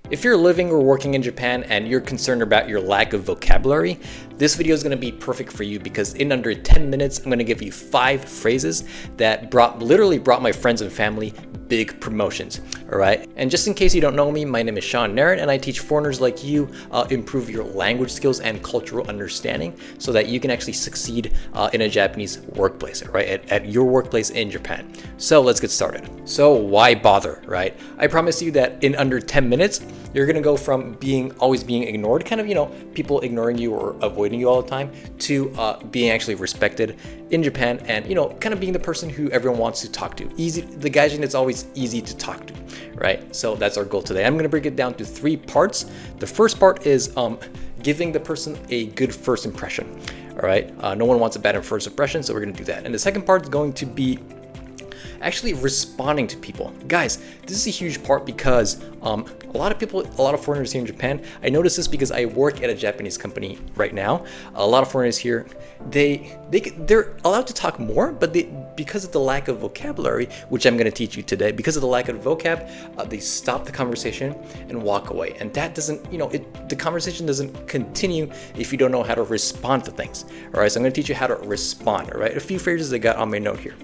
If you're living or working in Japan and you're concerned about your lack of vocabulary, this video is going to be perfect for you because in under 10 minutes, I'm going to give you 5 phrases that literally brought my friends and family big promotions. All right. And just in case you don't know me, my name is seannarron and I teach foreigners like you improve your language skills and cultural understanding so that you can actually succeed in a Japanese workplace, right? At your workplace in Japan. So let's get started. So why bother, right? I promise you that in under 10 minutes, you're going to go from always being ignored, kind of, people ignoring you or avoiding you all the time, to being actually respected in Japan and, kind of being the person who everyone wants to talk to. The gaijin that's always easy to talk to, right? So that's our goal today. I'm going to break it down to 3 parts. The first part is giving the person a good first impression, all right? No one wants a bad first impression, so we're going to do that. And the second part is going to be actually responding to people. Guys, this is a huge part because a lot of foreigners here in Japan, I notice this because I work at a Japanese company right now. A lot of foreigners here, they're allowed to talk more, but because of the lack of vocabulary, which I'm going to teach you today, because of the lack of vocab, they stop the conversation and walk away. And that doesn't, the conversation doesn't continue if you don't know how to respond to things. All right, so I'm going to teach you how to respond. All right, a few phrases I got on my note here.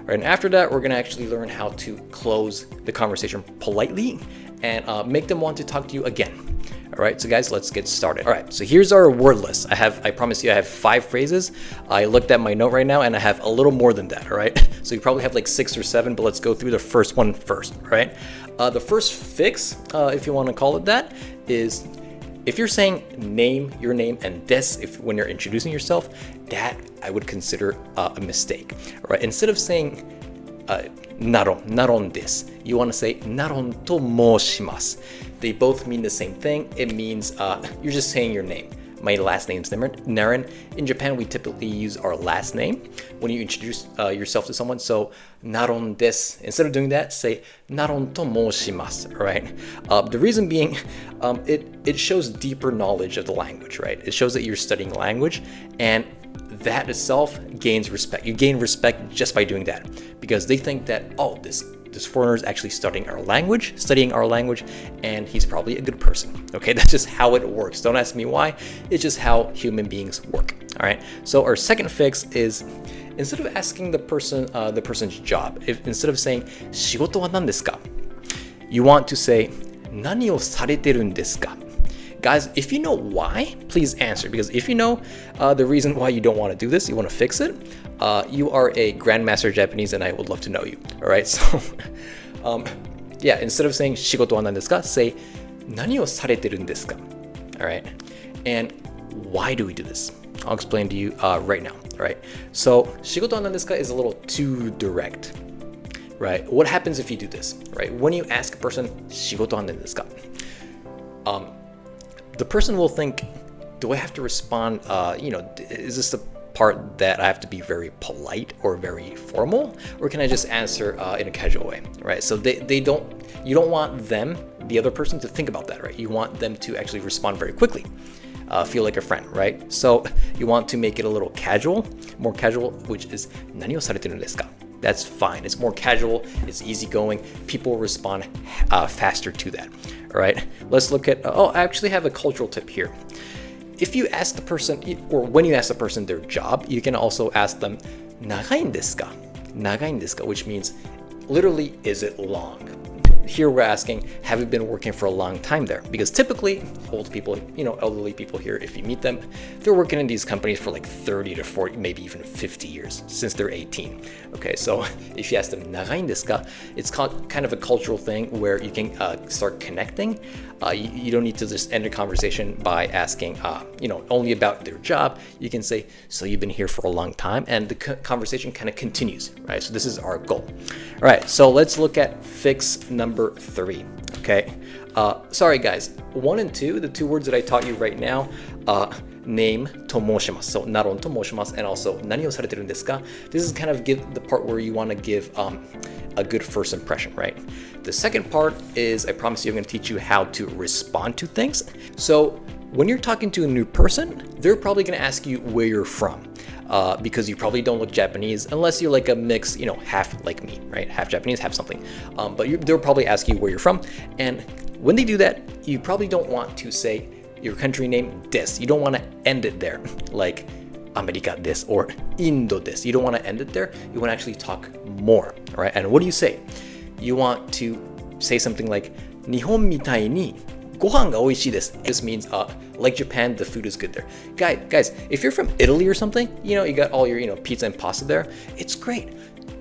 Right, and after that, we're going to actually learn how to close the conversation politely and make them want to talk to you again. All right, so guys, let's get started. All right, so here's our word list. I promise you I have 5 phrases. I looked at my note right now and I have a little more than that, all right? So you probably have like 6 or 7, but let's go through the first one first, all right? The first fix, if you want to call it that, is if you're saying your name, and des when you're introducing yourself, that I would consider a mistake. All right, instead of saying narron desu, you want to say narron to moshimasu. They both mean the same thing. It means you're just saying your name. My last name's Narron. In Japan, we typically use our last name when you introduce yourself to someone. So, narron desu. Instead of doing that, say narron to moshimasu, right? The reason being, it shows deeper knowledge of the language, right? It shows that you're studying language, and that itself gains respect. You gain respect just by doing that because they think that, oh, this foreigner is actually studying our language, and he's probably a good person. Okay, that's just how it works. Don't ask me why. It's just how human beings work. All right. So our second fix is instead of asking the person's job, instead of saying 仕事は何ですか, you want to say 何をされてるんですか? Guys, if you know why, please answer. Because if you know the reason why you don't want to do this, you want to fix it, you are a grandmaster Japanese and I would love to know you. All right. So, yeah, instead of saying 仕事は何ですか, say 何をされてるんですか? All right. And why do we do this? I'll explain to you right now. All right. So 仕事は何ですか is a little too direct. Right. What happens if you do this? Right. When you ask a person 仕事は何ですか? The person will think, do I have to respond, is this the part that I have to be very polite or very formal? Or can I just answer in a casual way, right? So you don't want the other person to think about that, right? You want them to actually respond very quickly, feel like a friend, right? So you want to make it a little more casual, which is 何をされてるんですか? That's fine. It's more casual. It's easygoing. People respond faster to that. All right. Let's look at. I actually have a cultural tip here. If you ask the person, or when you ask the person their job, you can also ask them 長いんですか? 長いんですか? Which means literally, is it long? Here we're asking, have you been working for a long time there? Because typically, old people, elderly people here, if you meet them, they're working in these companies for like 30 to 40, maybe even 50 years since they're 18. Okay, so if you ask them, 長いんですか? It's kind of a cultural thing where you can start connecting. You don't need to just end a conversation by asking, only about their job. You can say, so you've been here for a long time, and the conversation kind of continues, right? So this is our goal. All right, so let's look at fix number 3, okay? Sorry guys, 1 and 2, the 2 words that I taught you right now, name to moshimasu, so narron to moshimasu, and also 何をされてるんですか? This is kind of the part where you want to give a good first impression, right? The second part is, I promise you, I'm going to teach you how to respond to things. So when you're talking to a new person, they're probably going to ask you where you're from. Because you probably don't look Japanese unless you're like a mix, half like me, right? Half Japanese, half something. But they'll probably ask you where you're from. And when they do that, you probably don't want to say your country name des. You don't want to end it there, like America des or Indo des. You don't want to end it there. You want to actually talk more, right? And what do you say? You want to say something like 日本みたいにご飯が美味しいです. This means like Japan, the food is good there. Guys, if you're from Italy or something, you got all your pizza and pasta there. It's great.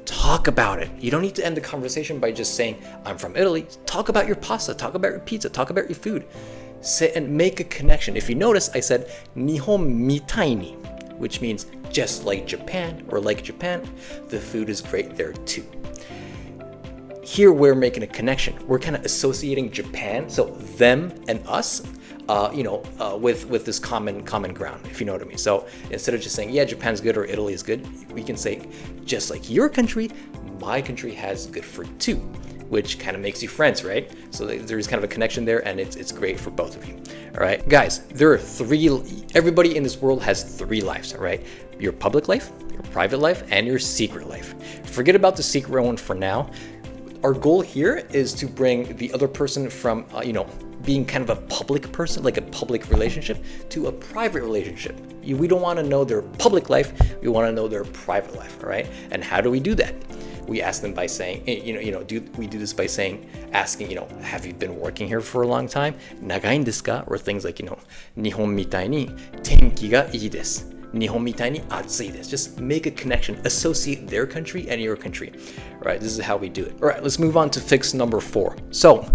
Talk about it. You don't need to end the conversation by just saying, I'm from Italy. Talk about your pasta, talk about your pizza, talk about your food. Say and make a connection. If you notice, I said 日本みたいに, which means just like Japan or like Japan, the food is great there too. Here we're making a connection. We're kind of associating Japan, so them and us, with this common ground, if you know what I mean. So instead of just saying, yeah, Japan's good or Italy is good, we can say, just like your country, my country has good food too, which kind of makes you friends, right? So there's kind of a connection there, and it's great for both of you. All right, guys, everybody in this world has 3 lives, all right? Your public life, your private life, and your secret life. Forget about the secret one for now. Our goal here is to bring the other person from, being kind of a public person, like a public relationship, to a private relationship. We don't want to know their public life. We want to know their private life, all right? And how do we do that? We ask them by saying, we do this by asking, have you been working here for a long time? 長いんですか? Or things like, 日本みたいに天気がいいです。日本みたいに暑いです. Just make a connection, associate their country and your country. All right, this is how we do it. All right, let's move on to fix number 4. So,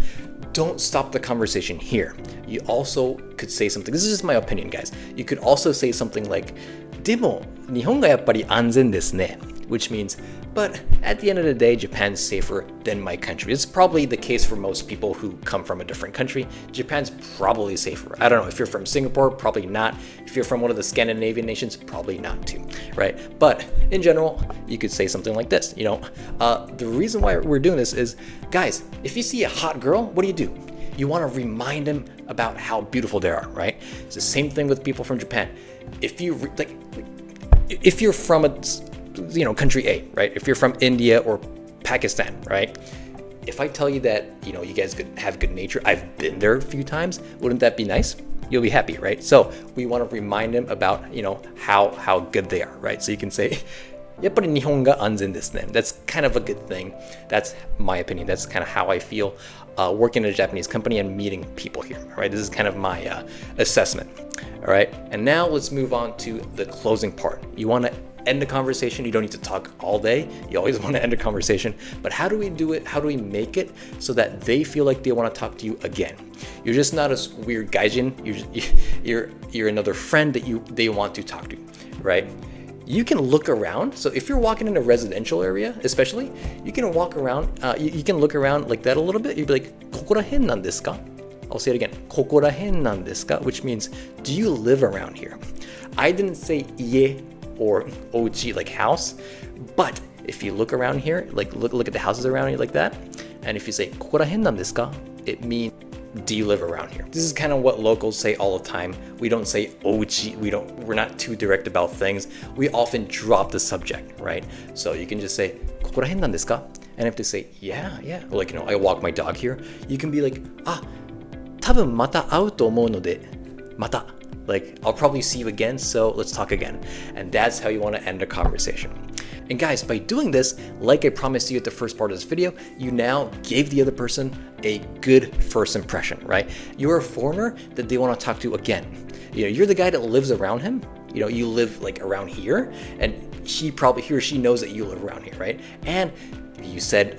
don't stop the conversation here. You also could say something. This is just my opinion, guys. You could also say something like, でも日本がやっぱり安全ですね. Which means, but at the end of the day, Japan's safer than my country. It's probably the case for most people who come from a different country. Japan's probably safer. I don't know, if you're from Singapore, probably not. If you're from one of the Scandinavian nations, probably not too, right? But in general, you could say something like this. The reason why we're doing this is, guys, if you see a hot girl, what do? You want to remind them about how beautiful they are, right? It's the same thing with people from Japan. If you're from a country A, right? If you're from India or Pakistan, right? If I tell you that, you guys have good nature, I've been there a few times, wouldn't that be nice? You'll be happy, right? So we want to remind them about, how good they are, right? So you can say, やっぱり日本が安全ですね. That's kind of a good thing. That's my opinion. That's kind of how I feel working in a Japanese company and meeting people here, all right? This is kind of my assessment, all right? And now let's move on to the closing part. You want to end the conversation. You don't need to talk all day. You always want to end a conversation. But how do we do it? How do we make it so that they feel like they want to talk to you again? You're just not a weird gaijin. You're another friend that they want to talk to, right? You can look around. So if you're walking in a residential area, especially, you can walk around. You can look around like that a little bit. You'd be like, ここらへんなんですか? I'll say it again. ここらへんなんですか? Which means, do you live around here? I didn't say 家 or oji, like house, but if you look around here, like look at the houses around here like that, and if you say ここらへんなんですか? It means, do you live around here? This is kind of what locals say all the time. We don't say oji. We're not too direct about things. We often drop the subject, right? So you can just say ここらへんなんですか? And if they say, yeah, or like, I walk my dog here, you can be like, 多分また会うと思うので、また. Like, I'll probably see you again, so let's talk again. And that's how you want to end a conversation. And guys, by doing this, like I promised you at the first part of this video, you now gave the other person a good first impression, right? You're a foreigner that they want to talk to again. You're the guy that lives around him. You live like around here, and he or she knows that you live around here, right? And you said,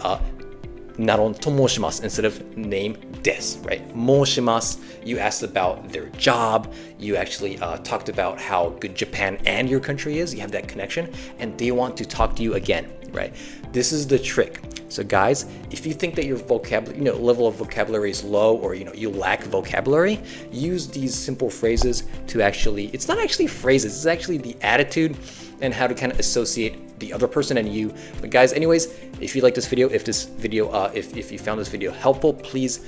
ナロンと申します instead of name です, right? 申します. You asked about their job. You actually talked about how good Japan and your country is. You have that connection, and they want to talk to you again, right? This is the trick. So guys, if you think that your vocabulary, level of vocabulary is low, or you lack vocabulary, use these simple phrases to it's not actually phrases, it's actually the attitude and how to kind of associate the other person and you. But guys, anyways, if you like this video, if you found this video helpful, please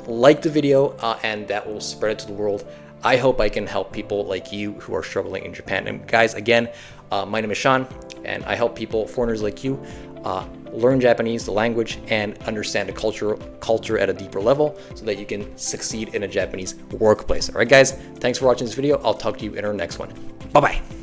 like the video and that will spread it to the world. I hope I can help people like you who are struggling in Japan. And guys, again, my name is Sean, and I help people, foreigners like you, learn Japanese, the language, and understand the culture at a deeper level so that you can succeed in a Japanese workplace. All right, guys, thanks for watching this video. I'll talk to you in our next one. Bye-bye.